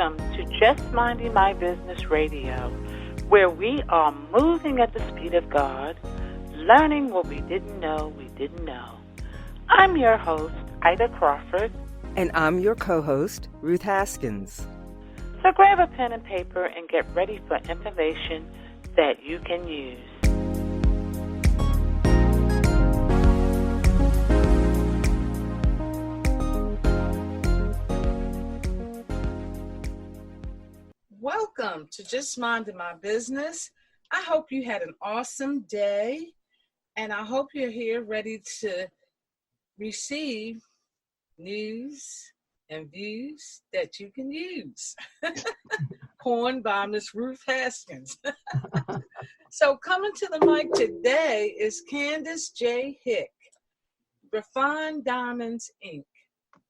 Welcome to Just Minding My Business Radio, where we are moving at the speed of God, learning what we didn't know we didn't know. I'm your host, Ida Crawford. And I'm your co-host, Ruth Haskins. So grab a pen and paper and get ready for information that you can use. Welcome to Just Minding My Business. I hope you had an awesome day, and I hope you're here ready to receive news and views that you can use. Coined by Miss Ruth Haskins. So coming to the mic today is Candice J. Hicks. Refined Diamonds, Inc.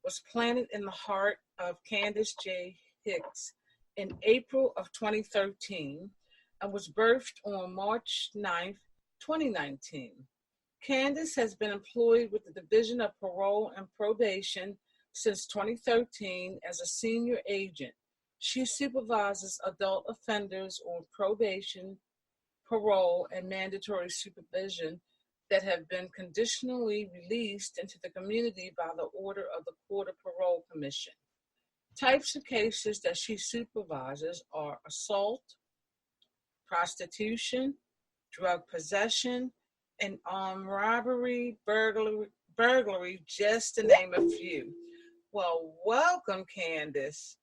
was planted in the heart of Candice J. Hicks in April of 2013 and was birthed on March 9th, 2019. Candice has been employed with the Division of Parole and Probation since 2013 as a senior agent. She supervises adult offenders on probation, parole, and mandatory supervision that have been conditionally released into the community by the order of the Court of Parole Commission. Types of cases that she supervises are assault, prostitution, drug possession, and armed robbery, burglary, just to name a few. Well, welcome, Candice.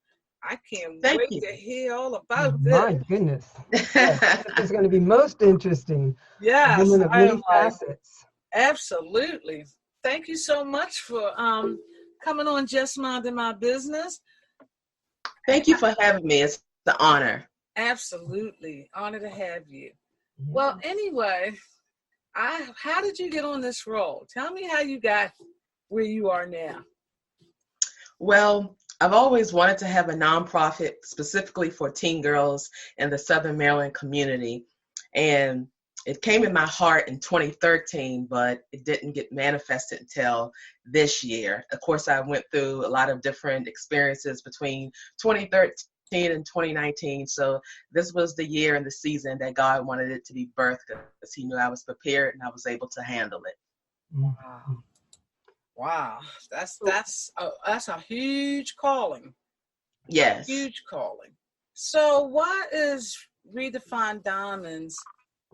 I can't wait to hear all about this. My goodness. Yes, it's going to be most interesting. Yes. Women of many facets. Absolutely. Thank you so much for coming on Just Minding My Business. Thank you for having me. It's the honor. Absolutely. Honor to have you. Yeah. Well, anyway, how did you get on this role? Tell me how you got where you are now. Well, I've always wanted to have a nonprofit specifically for teen girls in the Southern Maryland community. And it came in my heart in 2013, but it didn't get manifested until this year. Of course, I went through a lot of different experiences between 2013 and 2019. So this was the year and the season that God wanted it to be birthed because he knew I was prepared and I was able to handle it. Wow. Wow. That's a huge calling. Yes. A huge calling. So why is Redefined Diamonds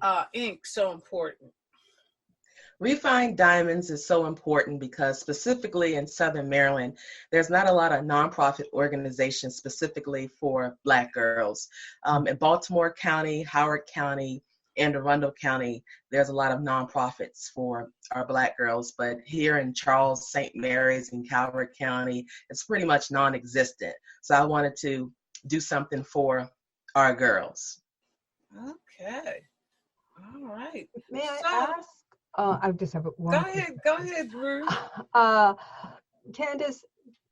Inc. so important? Refined Diamonds is so important because specifically in Southern Maryland, there's not a lot of nonprofit organizations specifically for Black girls. In Baltimore County, Howard County, and Arundel County, there's a lot of nonprofits for our Black girls, but here in Charles, St. Mary's, and Calvert County, it's pretty much non-existent. So I wanted to do something for our girls. Okay. All right. May I ask? I just have one. Go ahead, Ruth. Candice,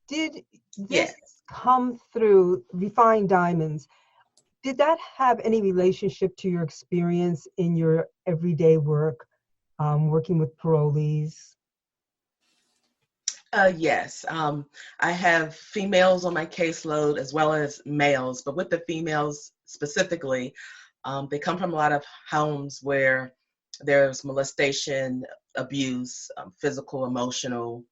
did this come through Refined Diamonds? Did that have any relationship to your experience in your everyday work, working with parolees? Yes. I have females on my caseload as well as males, but with the females specifically, they come from a lot of homes where there's molestation, abuse, physical, emotional,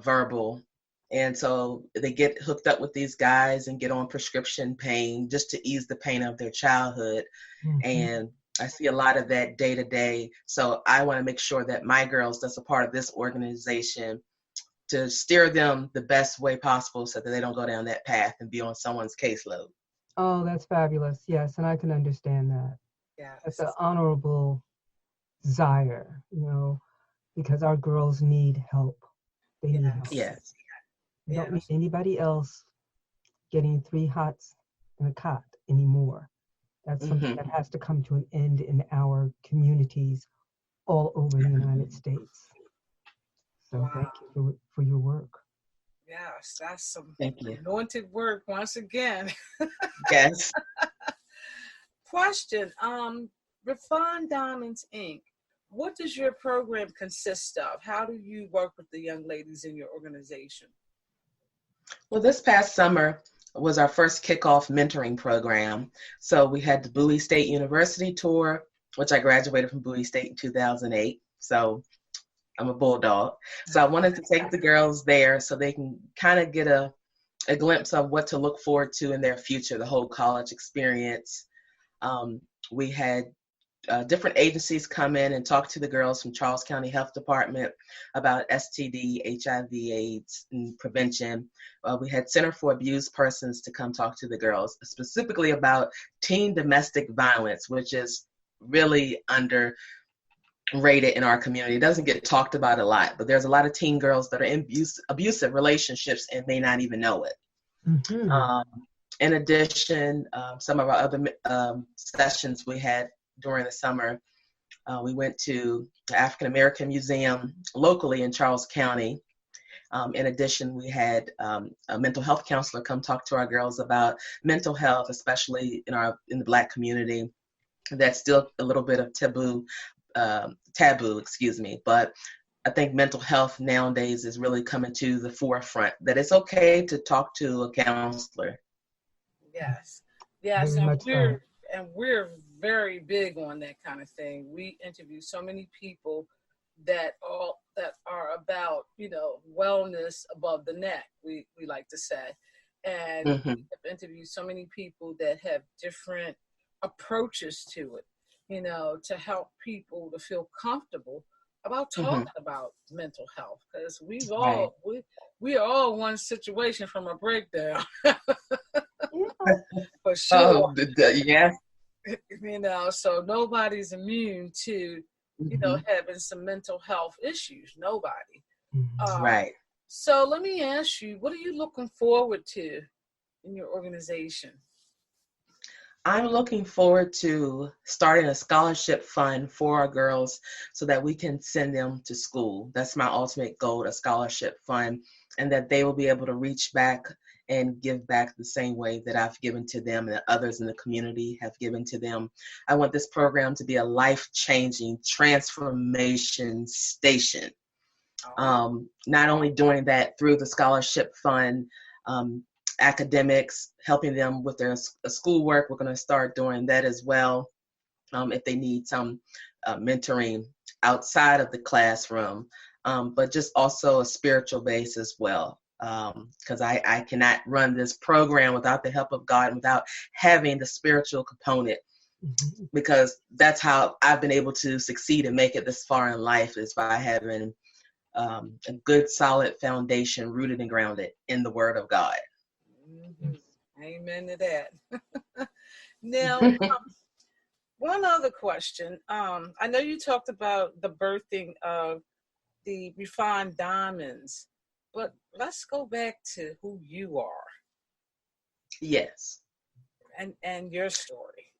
verbal. And so they get hooked up with these guys and get on prescription pain just to ease the pain of their childhood. Mm-hmm. And I see a lot of that day to day. So I want to make sure that my girls that's a part of this organization to steer them the best way possible so that they don't go down that path and be on someone's caseload. Oh, that's fabulous. Yes, and I can understand that. Yeah, it's an honorable desire, because our girls need help. They need help. Yes. We don't need anybody else getting 3 hots in a cot anymore. That's something that has to come to an end in our communities all over the United States. So thank you for your work. Yes, that's some anointed work once again. Yes. Question, Refined Diamonds, Inc. What does your program consist of? How do you work with the young ladies in your organization? Well, this past summer, was our first kickoff mentoring program. So we had the Bowie State University tour, which I graduated from Bowie State in 2008. So I'm a bulldog. So I wanted to take the girls there so they can kind of get a glimpse of what to look forward to in their future, the whole college experience. We had different agencies come in and talk to the girls from Charles County Health Department about STD, HIV, AIDS, and prevention. We had Center for Abused Persons to come talk to the girls, specifically about teen domestic violence, which is really underrated in our community. It doesn't get talked about a lot, but there's a lot of teen girls that are in abusive relationships and may not even know it. Mm-hmm. In addition, some of our other sessions we had during the summer, we went to the African American Museum locally in Charles County. In addition, we had a mental health counselor come talk to our girls about mental health, especially in the Black community. That's still a little bit of taboo, but I think mental health nowadays is really coming to the forefront, that it's okay to talk to a counselor. Yes, and we're very big on that kind of thing. We interview so many people that are about, wellness above the neck, we like to say. And mm-hmm. we have interviewed so many people that have different approaches to it, to help people to feel comfortable about talking mm-hmm. about mental health, because we are all one situation from a breakdown. For sure. Yes. So nobody's immune to, having some mental health issues. Nobody. Right. So let me ask you, what are you looking forward to in your organization? I'm looking forward to starting a scholarship fund for our girls so that we can send them to school. That's my ultimate goal, a scholarship fund, and that they will be able to reach back and give back the same way that I've given to them and that others in the community have given to them. I want this program to be a life-changing transformation station. Not only doing that through the scholarship fund, academics, helping them with their schoolwork. We're going to start doing that as well. If they need some mentoring outside of the classroom, but just also a spiritual base as well. Because I cannot run this program without the help of God, without having the spiritual component, because that's how I've been able to succeed and make it this far in life, is by having a good, solid foundation rooted and grounded in the Word of God. Mm-hmm. Amen to that. Now, one other question. I know you talked about the birthing of the Refined Diamonds, but let's go back to who you are. Yes. And your story.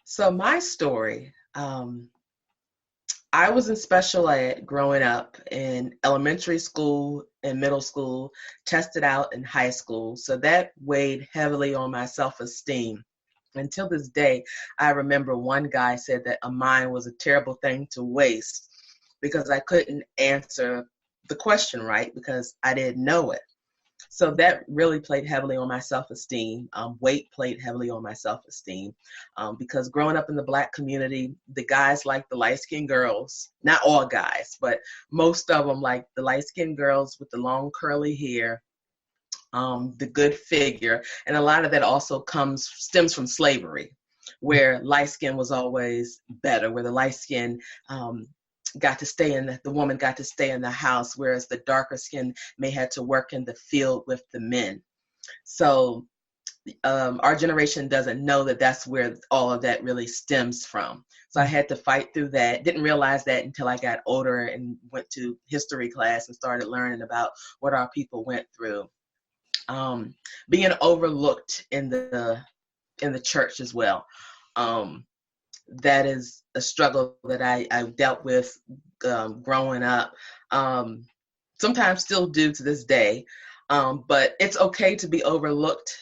So my story, I was in special ed growing up in elementary school and middle school, tested out in high school. So that weighed heavily on my self-esteem. Until this day, I remember one guy said that a mind was a terrible thing to waste because I couldn't answer the question right because I didn't know it. So that really played heavily on my self-esteem. Weight played heavily on my self-esteem because growing up in the Black community, the guys like the light-skinned girls, not all guys, but most of them like the light-skinned girls with the long curly hair, the good figure. And a lot of that also stems from slavery, where light skin was always better, where the light skin got to stay the woman got to stay in the house, whereas the darker skin may have to work in the field with the men. So our generation doesn't know that that's where all of that really stems from. So I had to fight through that. Didn't realize that until I got older and went to history class and started learning about what our people went through. Being overlooked in the church as well. That is a struggle that I dealt with growing up. Sometimes still do to this day. But it's okay to be overlooked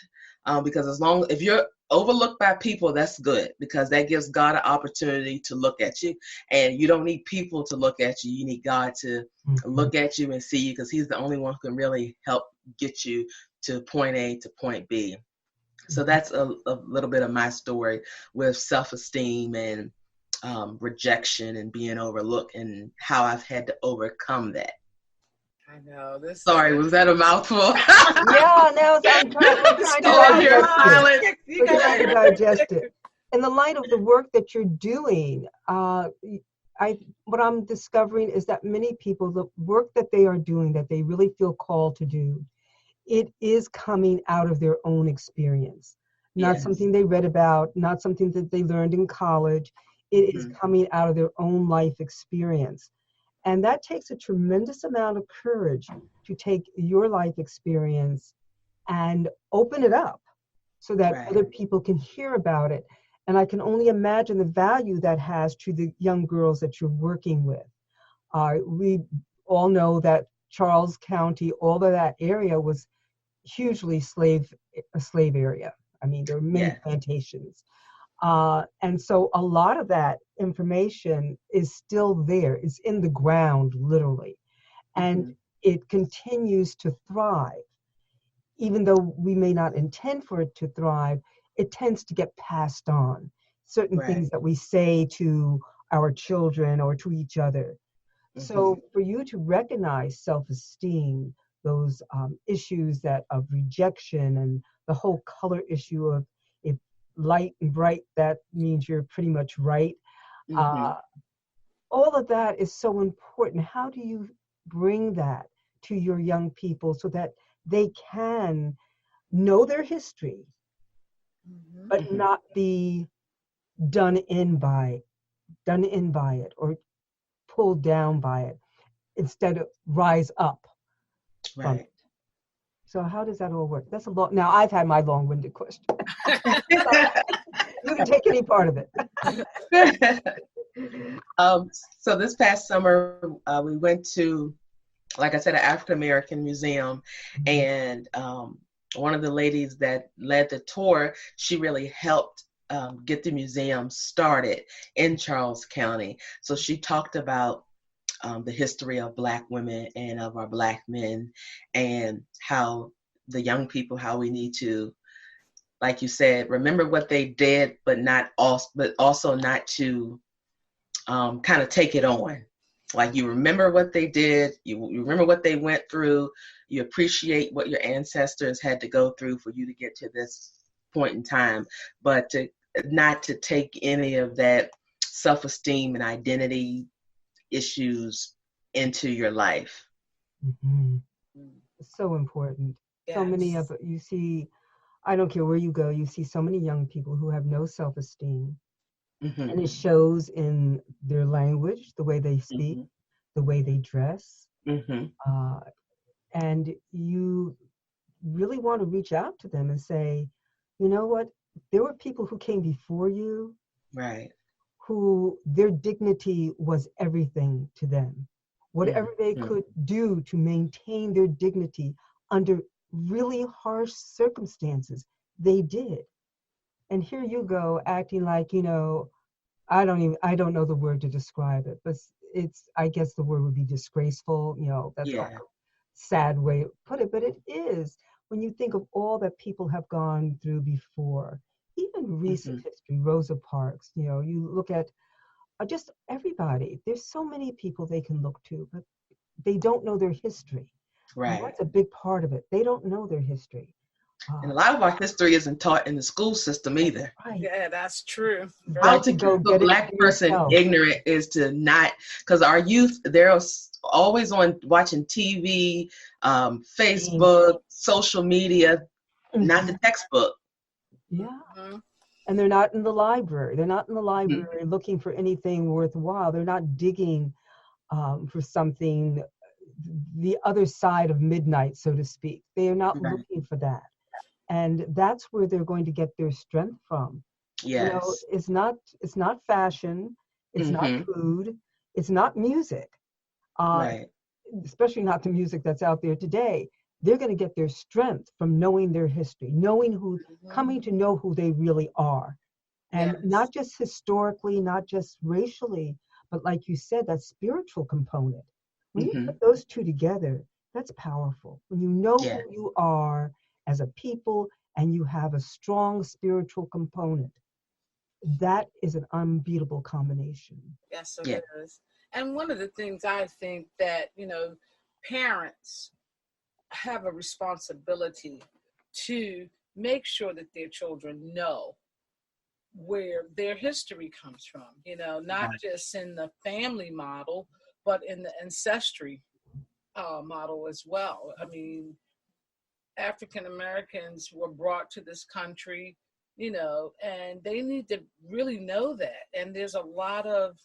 because if you're overlooked by people, that's good, because that gives God an opportunity to look at you. And you don't need people to look at you. You need God to look at you and see you, because he's the only one who can really help get you to point A to point B. So that's a little bit of my story with self-esteem and rejection and being overlooked and how I've had to overcome that. I know this. Sorry, was that a mouthful? Yeah, now I'm trying to digest it. In the light of the work that you're doing, what I'm discovering is that many people, the work that they are doing, that they really feel called to do, it is coming out of their own experience, not something they read about, not something that they learned in college. It is coming out of their own life experience. And that takes a tremendous amount of courage to take your life experience and open it up so that other people can hear about it. And I can only imagine the value that has to the young girls that you're working with. We all know that Charles County, all of that area was hugely a slave area. I mean, there were many plantations. And so a lot of that information is still there. It's in the ground, literally. And it continues to thrive. Even though we may not intend for it to thrive, it tends to get passed on. Certain things that we say to our children or to each other. So for you to recognize self-esteem, those issues of rejection and the whole color issue of if light and bright, that means you're pretty much right. All of that is so important. How do you bring that to your young people so that they can know their history, but not be done in by it or pulled down by it, instead of rise up from it? So how does that all work? That's a long. Now I've had my long-winded question. You can take any part of it. So this past summer, we went to, like I said, an African American museum, and one of the ladies that led the tour, she really helped get the museum started in Charles County. So she talked about the history of Black women and of our Black men, and how the young people, how we need to, like you said, remember what they did, but also not to kind of take it on. Like, you remember what they did, you remember what they went through, you appreciate what your ancestors had to go through for you to get to this point in time, but not to take any of that self-esteem and identity issues into your life. It's so important. So many of you see, I don't care where you go, you see so many young people who have no self-esteem. And it shows in their language, the way they speak, the way they dress. And you really want to reach out to them and say, you know what, there were people who came before you, who their dignity was everything to them. Whatever they could do to maintain their dignity under really harsh circumstances, they did. And here you go acting like, you know, I don't know the word to describe it, but I guess the word would be disgraceful. You know, that's a sad way to put it, but it is when you think of all that people have gone through before, even recent history, Rosa Parks, you know, you look at just everybody. There's so many people they can look to, but they don't know their history. And that's a big part of it. They don't know their history. And a lot of our history isn't taught in the school system either. Yeah, that's true. How to keep a Black person ignorant is to not, because our youth, they're always on watching TV, Facebook, social media, not the textbook. And they're not in the library. They're not in the library looking for anything worthwhile. They're not digging for something, the other side of midnight, so to speak. They are not looking for that. And that's where they're going to get their strength from. You know, it's not fashion, it's not food, it's not music. Especially not the music that's out there today. They're going to get their strength from knowing their history, knowing coming to know who they really are. And not just historically, not just racially, but like you said, that spiritual component. When you put those two together, that's powerful. When you know who you are as a people, and you have a strong spiritual component. That is an unbeatable combination. Yes, it is. And one of the things I think that, parents have a responsibility to make sure that their children know where their history comes from, not just in the family model, but in the ancestry model as well. I mean, African Americans were brought to this country, and they need to really know that. And there's a lot of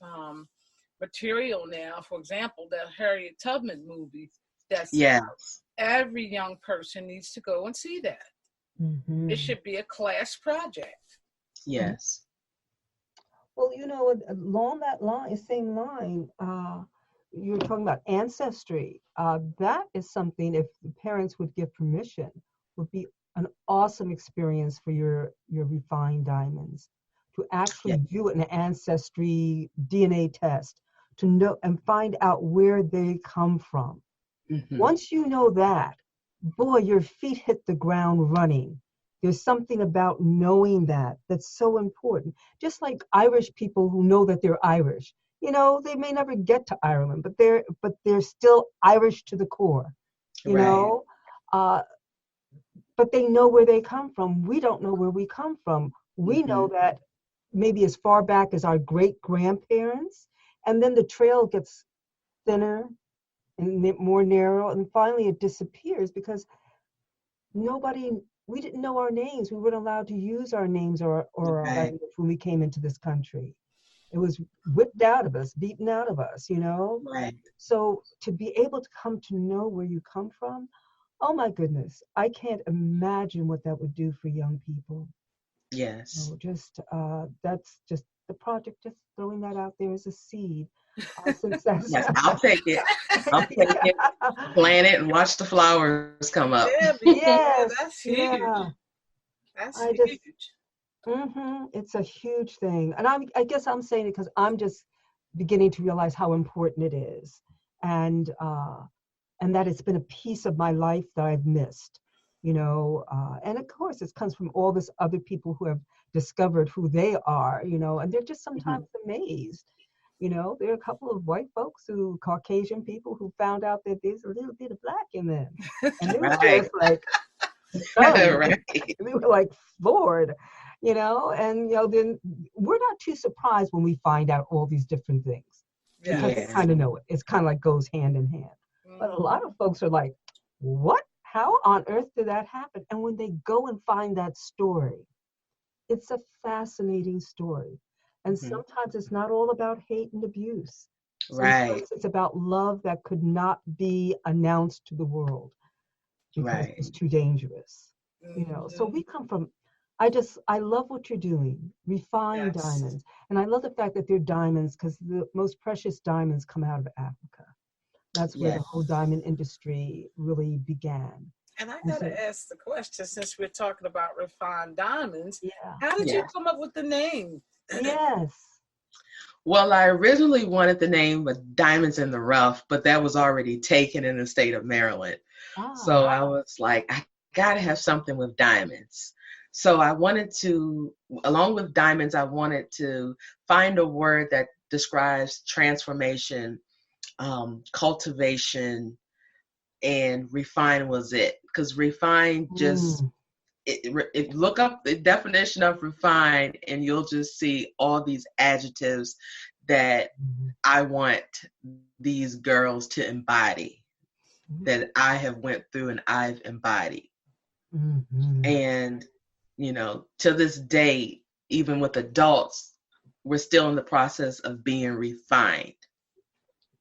material now, for example, the Harriet Tubman movie, that's every young person needs to go and see that. Mm-hmm. It should be a class project. Yes. Well, along that same line, you're talking about ancestry. That is something, if the parents would give permission, would be an awesome experience for your refined diamonds, to actually do an ancestry DNA test, to know and find out where they come from. Mm-hmm. Once you know that, boy, your feet hit the ground running. There's something about knowing that that's so important. Just like Irish people who know that they're Irish. They may never get to Ireland, but they're still Irish to the core. You know, but they know where they come from. We don't know where we come from. We know that maybe as far back as our great grandparents, and then the trail gets thinner and more narrow, and finally it disappears because we didn't know our names. We weren't allowed to use our names or our language when we came into this country. It was whipped out of us, beaten out of us, Right. So to be able to come to know where you come from, oh my goodness, I can't imagine what that would do for young people. Yes. So that's just the project, just throwing that out there as a seed. Yes, I'll take it. I'll take it, plant it, and watch the flowers come up. Yeah, that's huge. Yeah. That's huge. It's a huge thing. And I guess I'm saying it because I'm just beginning to realize how important it is. And that it's been a piece of my life that I've missed, and of course it comes from all this other people who have discovered who they are, and they're just sometimes amazed. There are a couple of white folks Caucasian people who found out that there's a little bit of black in them. And they were just like, we were like floored, and, then we're not too surprised when we find out all these different things. Because we kind of know it. It's kind of like goes hand in hand. But a lot of folks are like, what? How on earth did that happen? And when they go and find that story, it's a fascinating story. And sometimes it's not all about hate and abuse. Sometimes it's about love that could not be announced to the world because it's too dangerous. So we come from, I love what you're doing, refined diamonds. And I love the fact that they're diamonds because the most precious diamonds come out of Africa. That's where the whole diamond industry really began. And I got to ask the question, since we're talking about refined diamonds, how did you come up with the name? Yes. Well, I originally wanted the name of Diamonds in the Rough, but that was already taken in the state of Maryland. So I was like, I got to have something with diamonds. So I wanted to, along with diamonds, I wanted to find a word that describes transformation, cultivation, and refine was it. Because refine just, look up the definition of refine and you'll just see all these adjectives that I want these girls to embody, that I have went through and I've embodied. And, to this day, even with adults, we're still in the process of being refined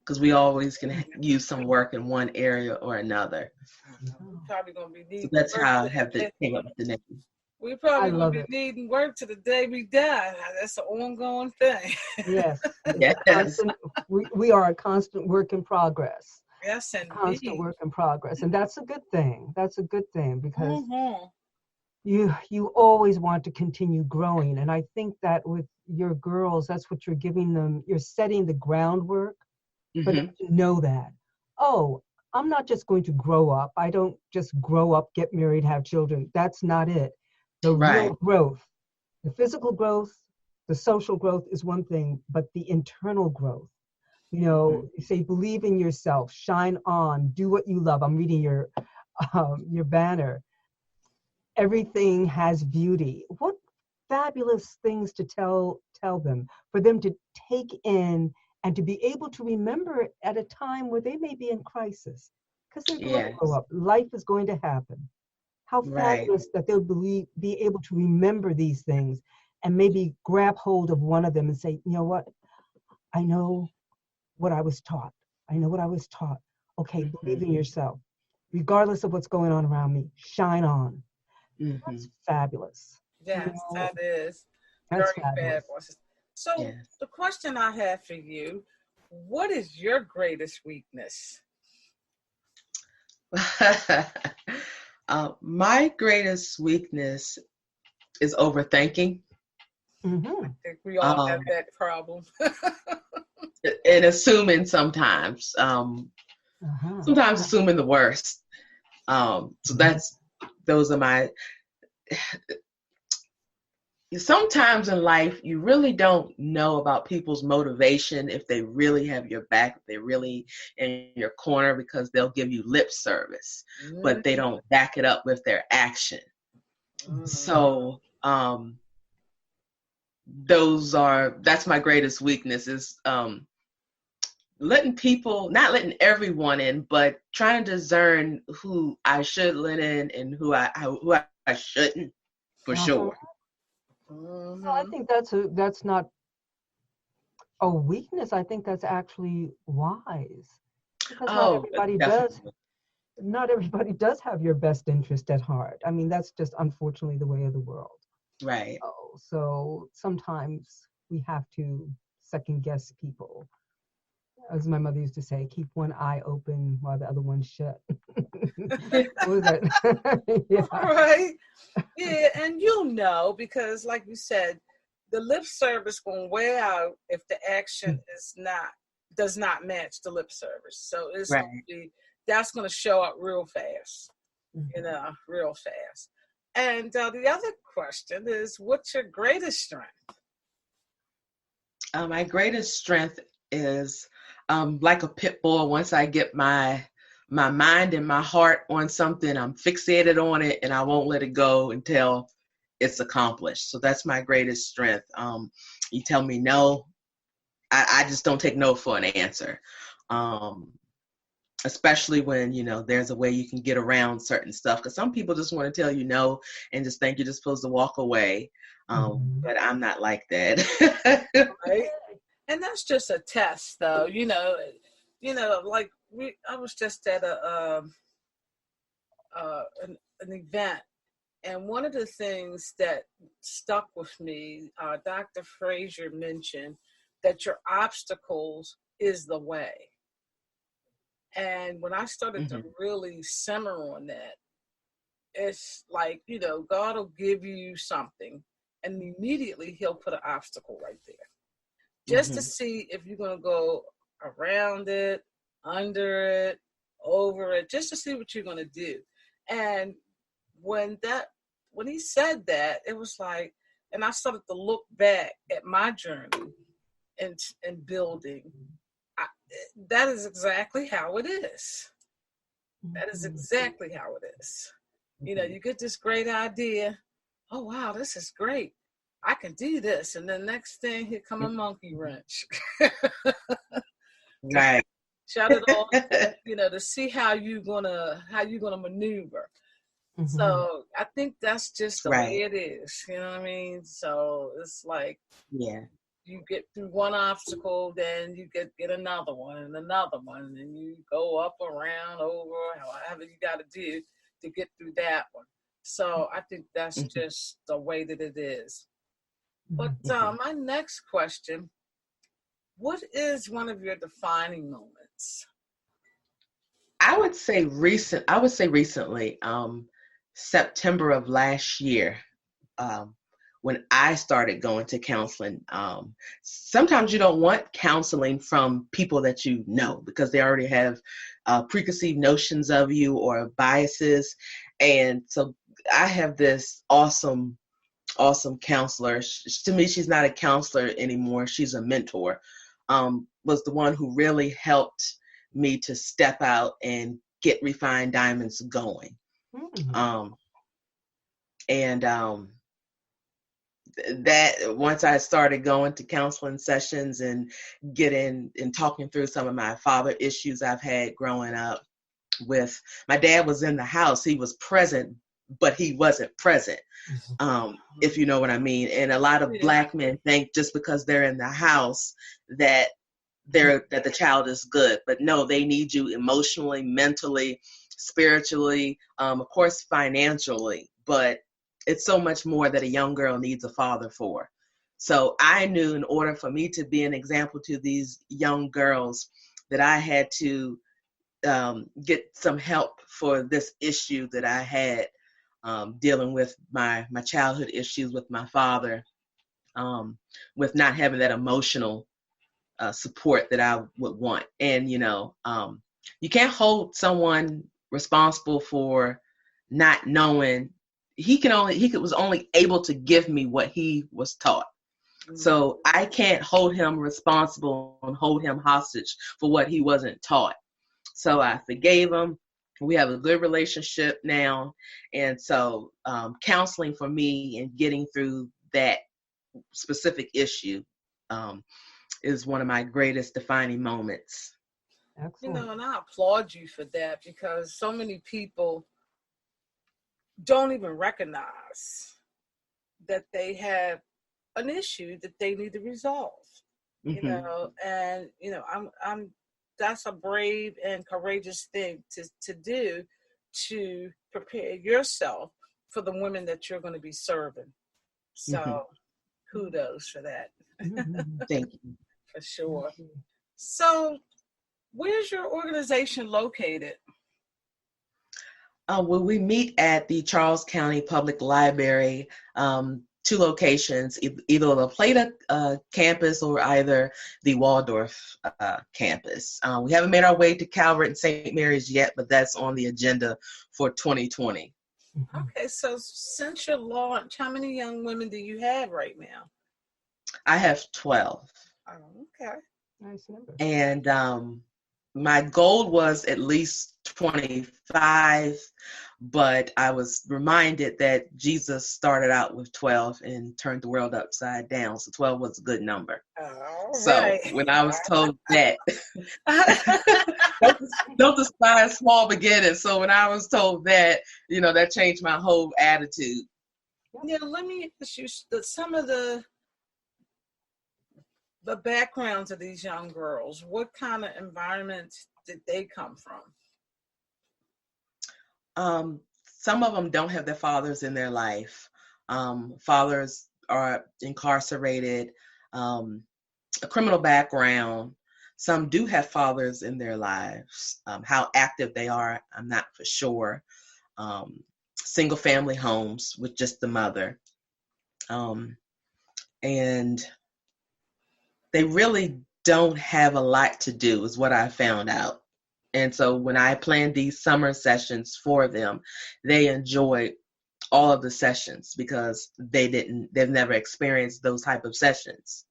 because we always can use some work in one area or another. Probably gonna be needing. So that's how I came up with the name. We probably gonna be needing work to the day we die. That's an ongoing thing. Yes. We are a constant work in progress. Yes, indeed. Constant work in progress, and that's a good thing. That's a good thing because you always want to continue growing, and I think that with your girls, that's what you're giving them. You're setting the groundwork, but to know that, I'm not just going to grow up. I don't just grow up, get married, have children. That's not it. The Right. real growth, the physical growth, the social growth is one thing, but the internal growth, you know, say, believe in yourself, shine on, do what you love. I'm reading your banner. Everything has beauty. What fabulous things to tell them, for them to take in and to be able to remember it at a time where they may be in crisis, because they're going to grow up. Life is going to happen. How fabulous that they'll be able to remember these things and maybe grab hold of one of them and say, you know what? I know what I was taught. I know what I was taught. Okay, believe in yourself. Regardless of what's going on around me, shine on. That's fabulous. Yes, you know, that is that's very fabulous. fabulous. So the question I have for you, what is your greatest weakness? My greatest weakness is overthinking. I think we all have that problem. And assuming sometimes. Sometimes assuming the worst. So those are my. Sometimes in life, you really don't know about people's motivation, if they really have your back, if they're really in your corner, because they'll give you lip service, but they don't back it up with their action. So that's my greatest weakness, is letting people, not letting everyone in, but trying to discern who I should let in and who I shouldn't, for sure. Well, I think that's not a weakness. I think that's actually wise, because not everybody does have your best interest at heart. I mean, that's just unfortunately the way of the world. Right. So sometimes we have to second guess people. As my mother used to say, keep one eye open while the other one's shut. What was that? Yeah. Right. Yeah, and you'll know, because like you said, the lip service going way out if the action does not match the lip service. So it's that's going to show up real fast, real fast. And the other question is, what's your greatest strength? My greatest strength is like a pit bull. Once I get my mind and my heart on something, I'm fixated on it, and I won't let it go until it's accomplished. So that's my greatest strength. You tell me no, I just don't take no for an answer. Especially when, there's a way you can get around certain stuff, because some people just want to tell you no and just think you're just supposed to walk away. But I'm not like that. Right? And that's just a test, though. Like I was just at an event, and one of the things that stuck with me, Dr. Frazier mentioned that your obstacles is the way. And when I started to really simmer on that, it's like, God will give you something, and immediately he'll put an obstacle right there, just to see if you're going to go around it, under it, over it, just to see what you're going to do. And when he said that, it was like, and I started to look back at my journey and building. That is exactly how it is. That is exactly how it is. You get this great idea. Oh, wow, this is great. I can do this. And then next thing, here come a monkey wrench. Right. Shut it off, to see how you're gonna maneuver. So I think that's just the way it is. You know what I mean? So it's like, you get through one obstacle, then you get another one and another one, and you go up, around, over, however you got to do to get through that one. So I think that's just the way that it is. But my next question, what is one of your defining moments? I would say recently, September of last year, when I started going to counseling. Sometimes you don't want counseling from people that you know, because they already have preconceived notions of you or biases. And so I have this awesome counselor. To me, she's not a counselor anymore. She's a mentor. Was the one who really helped me to step out and get Refined Diamonds going. That once I started going to counseling sessions and getting and talking through some of my father issues I've had growing up with, my dad was in the house. He was present, but he wasn't present. If you know what I mean. And a lot of Black men think just because they're in the house that the child is good, but no, they need you emotionally, mentally, spiritually, of course, financially, but it's so much more that a young girl needs a father for. So I knew in order for me to be an example to these young girls that I had to get some help for this issue that I had, dealing with my childhood issues with my father, with not having that emotional support that I would want. And, you can't hold someone responsible for not knowing. He was only able to give me what he was taught. So I can't hold him responsible and hold him hostage for what he wasn't taught. So I forgave him. We have a good relationship now. And so counseling for me and getting through that specific issue is one of my greatest defining moments. Excellent. And I applaud you for that, because so many people don't even recognize that they have an issue that they need to resolve. I'm that's a brave and courageous thing to do, to prepare yourself for the women that you're going to be serving. So kudos for that. Thank you. For sure. So where's your organization located? Well, we meet at the Charles County Public Library, 2 locations, either the Plata campus or either the Waldorf campus. We haven't made our way to Calvert and St. Mary's yet, but that's on the agenda for 2020. Okay, so since your launch, how many young women do you have right now? I have 12. Oh, okay. Nice number. And my goal was at least 25, but I was reminded that Jesus started out with 12 and turned the world upside down. So 12 was a good number. So when I was told that, don't despise small beginnings. So when I was told that, that changed my whole attitude. Yeah, let me ask you some of the backgrounds of these young girls. What kind of environments did they come from? Some of them don't have their fathers in their life. Fathers are incarcerated, a criminal background. Some do have fathers in their lives. How active they are, I'm not for sure. Single family homes with just the mother. And they really don't have a lot to do, is what I found out. And so when I planned these summer sessions for them, they enjoyed all of the sessions because they've never experienced those type of sessions.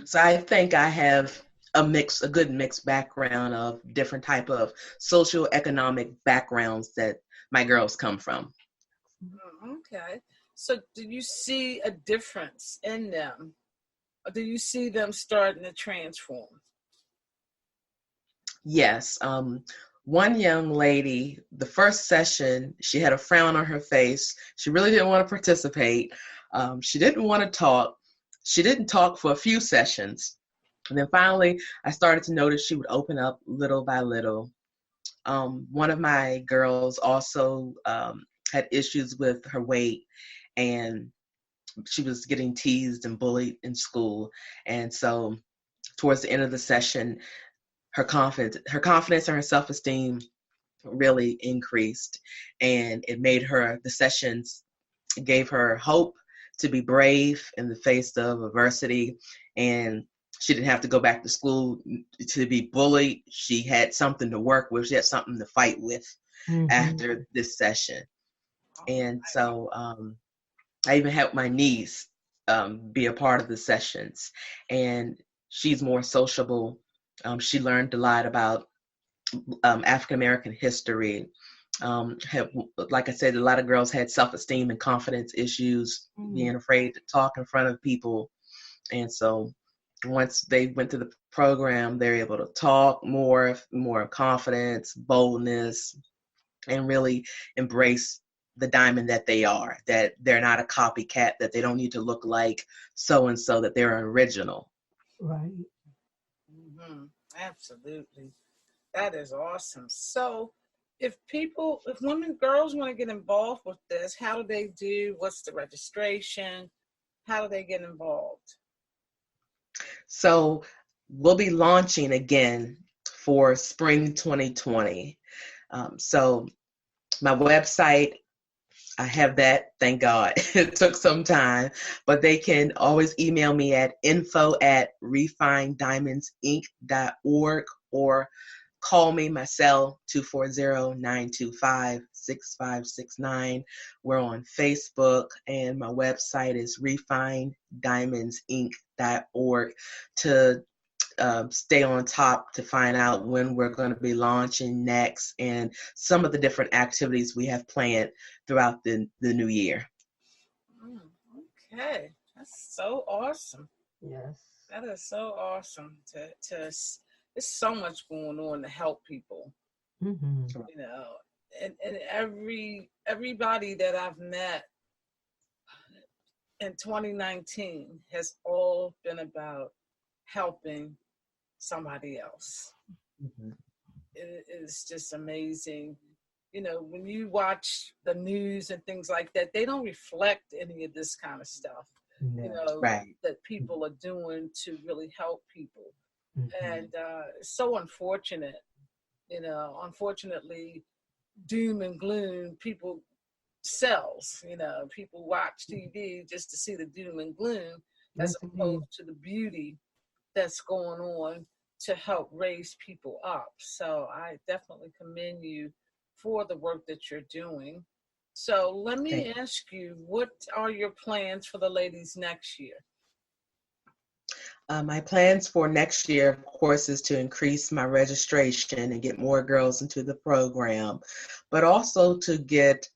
So I think I have a good mixed background of different type of socioeconomic backgrounds that my girls come from. Okay. So do you see a difference in them? Or do you see them starting to transform? Yes. One young lady, the first session, she had a frown on her face. She really didn't want to participate. She didn't want to talk. She didn't talk for a few sessions. And then finally, I started to notice she would open up little by little. One of my girls also had issues with her weight, and she was getting teased and bullied in school. And so towards the end of the session, her confidence and her self-esteem really increased, and it made the sessions gave her hope to be brave in the face of adversity and she didn't have to go back to school to be bullied. She had something to work with. She had something to fight with after this session. And so I even helped my niece be a part of the sessions. And she's more sociable. She learned a lot about African-American history. Like I said, a lot of girls had self-esteem and confidence issues, being afraid to talk in front of people. And so once they went through the program, they're able to talk more confidence, boldness, and really embrace the diamond that they are, that they're not a copycat, that they don't need to look like so-and-so, that they're original. Right. Absolutely. That is awesome. So if girls want to get involved with this, how do they do? What's the registration? How do they get involved? So we'll be launching again for spring 2020. So my website, I have that, thank God. It took some time, but they can always email me at info@refinediamondsinc.org or call me, my cell, 240-925-6569. We're on Facebook, and my website is refinediamondsinc.org to stay on top to find out when we're going to be launching next and some of the different activities we have planned throughout the new year. Okay, that's so awesome. Yes. That is so awesome. There's so much going on to help people. You know, and everybody that I've met in 2019 has all been about helping somebody else. It is just amazing. You know, when you watch the news and things like that, they don't reflect any of this kind of stuff, that people are doing to really help people. And it's so unfortunate, unfortunately, doom and gloom, people sells, people watch TV just to see the doom and gloom as opposed to the beauty that's going on to help raise people up. So I definitely commend you for the work that you're doing. So let me ask you, what are your plans for the ladies next year? My plans for next year, of course, is to increase my registration and get more girls into the program, but also to get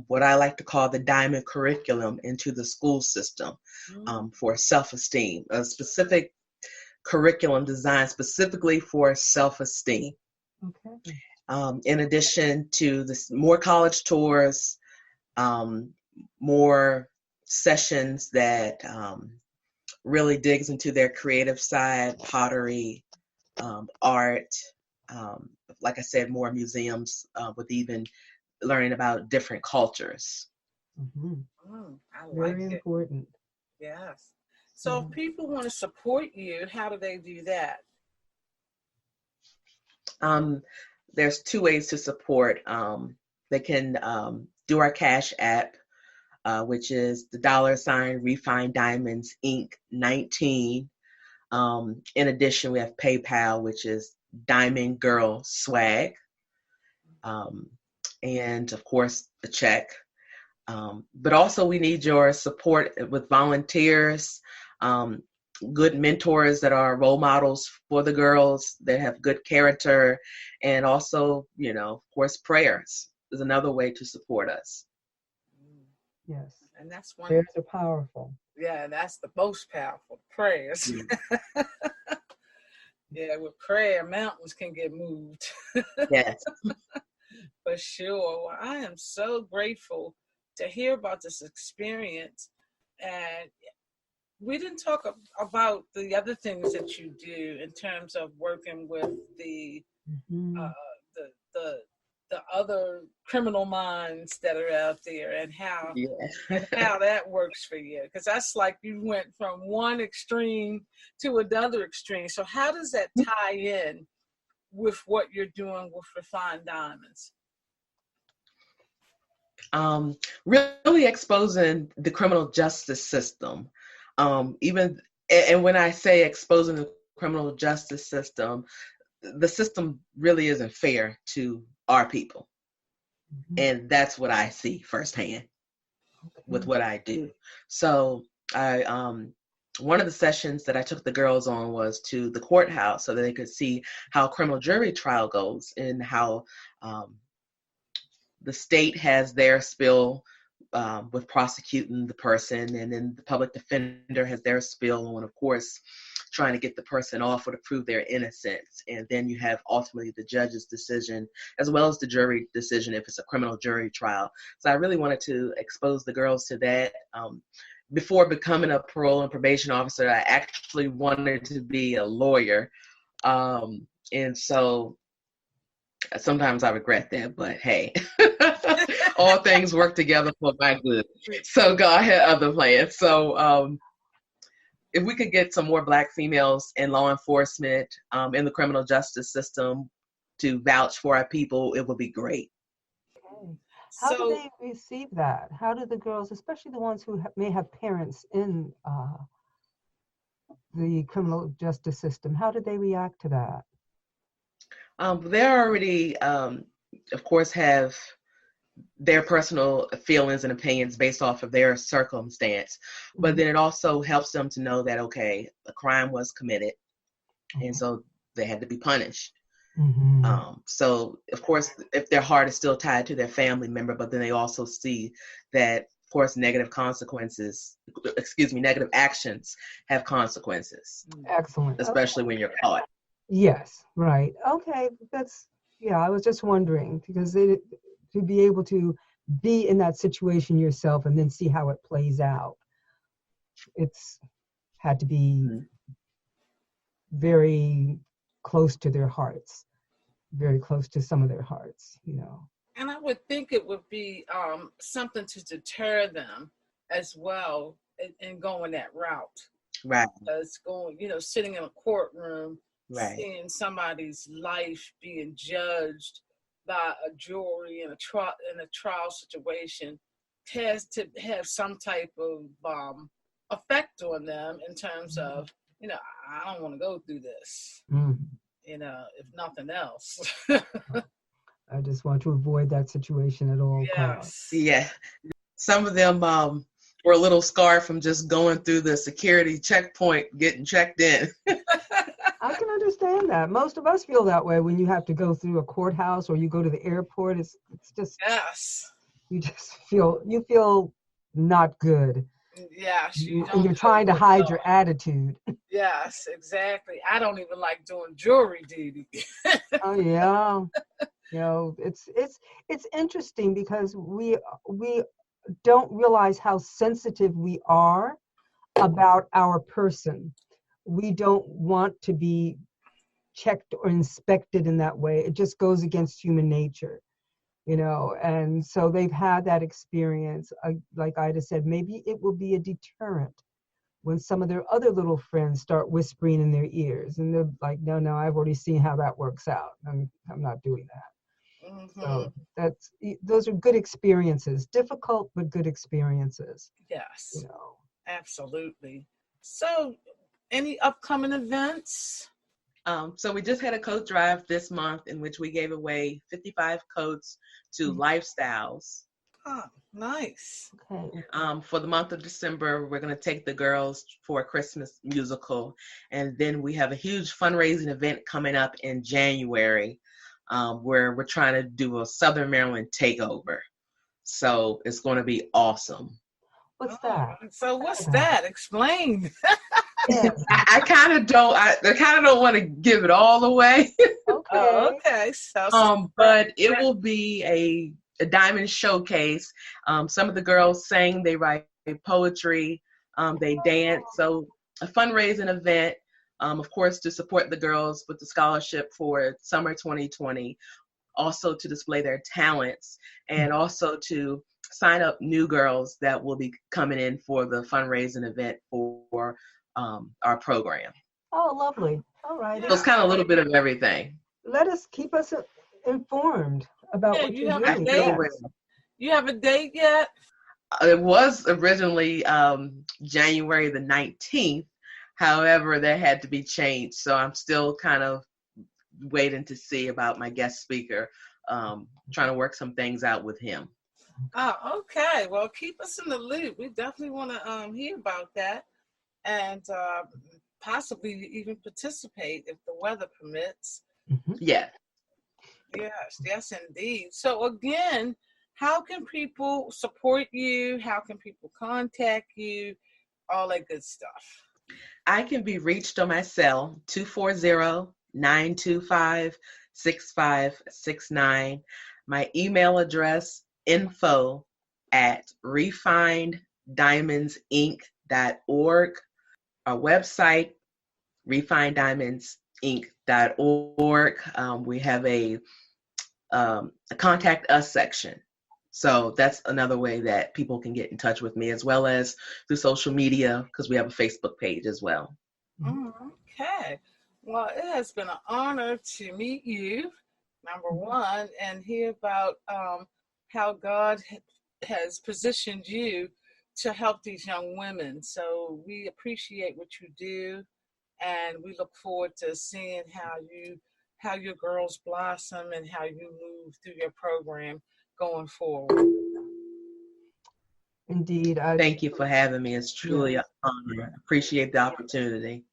what I like to call the diamond curriculum into the school system for self-esteem, a specific curriculum designed specifically for self-esteem. Okay. In addition to this, more college tours, more sessions that really digs into their creative side, pottery, art, like I said, more museums with even learning about different cultures. Very important. Yes. So if people want to support you, how do they do that? There's two ways to support. They can do our Cash App, which is the $ Refined Diamonds Inc. 19. In addition, we have PayPal, which is Diamond Girl Swag. And of course, a check. But also we need your support with volunteers, good mentors that are role models for the girls that have good character, and also, of course, prayers is another way to support us. Yes. And that's one. Prayers are powerful. Yeah, that's the most powerful, prayers. Yeah, with prayer, mountains can get moved. Yes. For sure. Well, I am so grateful to hear about this experience. And we didn't talk about the other things that you do in terms of working with the other criminal minds that are out there, and how how that works for you. Because that's like you went from one extreme to another extreme. So how does that tie in with what you're doing with Refined Diamonds? Really exposing the criminal justice system. Even And when I say exposing the criminal justice system, the system really isn't fair to our people. Mm-hmm. And that's what I see firsthand with what I do. So one of the sessions that I took the girls on was to the courthouse so that they could see how criminal jury trial goes and how the state has their spill with prosecuting the person, and then the public defender has their spill on, of course, trying to get the person off or to prove their innocence. And then you have ultimately the judge's decision as well as the jury decision if it's a criminal jury trial. So I really wanted to expose the girls to that. Before becoming a parole and probation officer, I actually wanted to be a lawyer. And so sometimes I regret that, but hey, all things work together for my good. So God had other plans. So if we could get some more Black females in law enforcement, in the criminal justice system to vouch for our people, it would be great. Okay. How do they receive that? How do the girls, especially the ones who may have parents in the criminal justice system, how do they react to that? They already, of course, have their personal feelings and opinions based off of their circumstance. But mm-hmm. then it also helps them to know that, okay, a crime was committed, mm-hmm. and so they had to be punished. Mm-hmm. So, of course, if their heart is still tied to their family member, but then they also see that, of course, negative actions have consequences. Excellent. Especially when you're caught. Yes, right. Okay, I was just wondering, because to be able to be in that situation yourself and then see how it plays out, it's had to be very close to their hearts, very close to some of their hearts, you know. And I would think it would be something to deter them as well in going that route. Right. Because sitting in a courtroom, right. seeing somebody's life being judged by a jury in a trial situation has to have some type of effect on them in terms of, I don't want to go through this, if nothing else. I just want to avoid that situation at all costs. Yeah. Some of them were a little scarred from just going through the security checkpoint, getting checked in. I can understand that. Most of us feel that way when you have to go through a courthouse or you go to the airport. It's just, you just feel not good. Yes. And you're trying to hide your attitude. Yes, exactly. I don't even like doing jury duty. Oh yeah. It's interesting because we don't realize how sensitive we are about our person. We don't want to be checked or inspected in that way. It just goes against human nature, and so they've had that experience. Like Ida said, maybe it will be a deterrent when some of their other little friends start whispering in their ears, and they're like, no, I've already seen how that works out. I'm not doing that. Mm-hmm. So those are good experiences, difficult but good experiences. Yes, absolutely. So any upcoming events? So we just had a coat drive this month in which we gave away 55 coats to Lifestyles. Oh, nice. Okay. For the month of December, we're going to take the girls for a Christmas musical. And then we have a huge fundraising event coming up in January where we're trying to do a Southern Maryland takeover. So it's going to be awesome. What's that? So what's that? Explain. I kind of don't want to give it all away. Okay. Okay. But it will be a diamond showcase. Some of the girls sing, they write poetry, they dance. So a fundraising event, of course, to support the girls with the scholarship for summer 2020, also to display their talents, and also to sign up new girls that will be coming in for the fundraising event for our program. Oh, lovely. All right. So it's kind of a little bit of everything. Keep us informed about what you're doing. You have a date yet? It was originally January the 19th. However, that had to be changed. So I'm still kind of waiting to see about my guest speaker, trying to work some things out with him. Oh, okay. Well, keep us in the loop. We definitely want to hear about that, and possibly even participate if the weather permits. Mm-hmm. Yeah. Yes, indeed. So again, how can people support you? How can people contact you? All that good stuff. I can be reached on my cell, 240-925-6569. My email address, info@refineddiamondsinc.org. Our website, refineddiamondsinc.org. We have a contact us section. So that's another way that people can get in touch with me, as well as through social media, because we have a Facebook page as well. Okay. Well, it has been an honor to meet you, number one, and hear about how God has positioned you to help these young women. So we appreciate what you do, and we look forward to seeing how your girls blossom and how you move through your program going forward. Indeed. Thank you for having me. It's truly an honor. Appreciate the opportunity.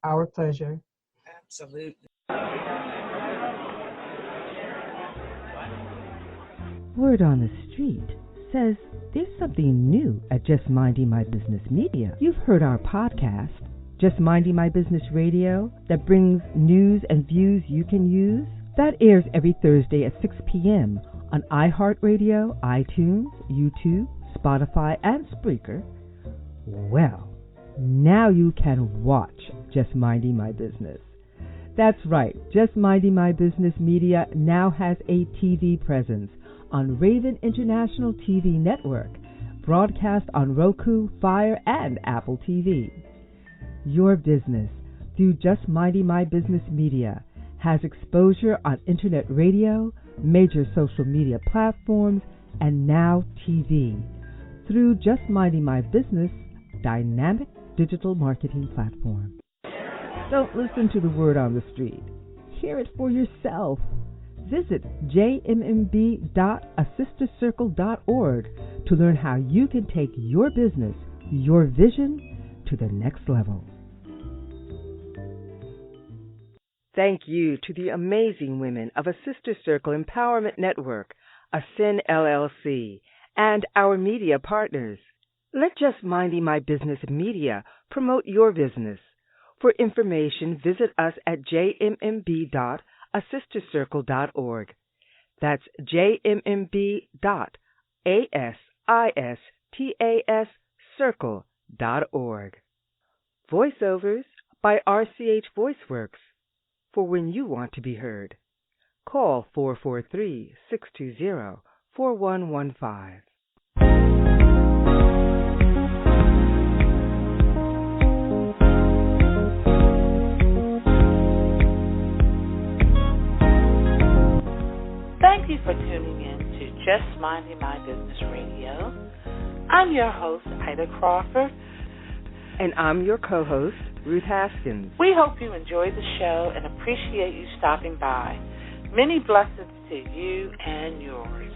Our pleasure. Absolutely. Word on the street says there's something new at Just Minding My Business Media. You've heard our podcast, Just Minding My Business Radio, that brings news and views you can use. That airs every Thursday at 6 p.m. on iHeartRadio, iTunes, YouTube, Spotify, and Spreaker. Well, now you can watch Just Minding My Business. That's right, Just Minding My Business Media now has a TV presence on Raven International TV Network, broadcast on Roku, Fire, and Apple TV. Your business, through Just Minding My Business Media, has exposure on internet radio, major social media platforms, and now TV, through Just Minding My Business dynamic digital marketing platform. Don't listen to the word on the street. Hear it for yourself. Visit jmb.asistercircle.org to learn how you can take your business, your vision, to the next level. Thank you to the amazing women of A Sister Circle Empowerment Network, ASCEN LLC, and our media partners. Let Just Minding My Business Media promote your business. For information, visit us at jmb.asistercircle.org. That's jmb.asistercircle.org. Voiceovers by RCH VoiceWorks, for when you want to be heard. Call 443-620-4115. Thank you for tuning in to Just Minding My Business Radio. I'm your host, Ida Crawford. And I'm your co-host, Ruth Haskins. We hope you enjoyed the show and appreciate you stopping by. Many blessings to you and yours.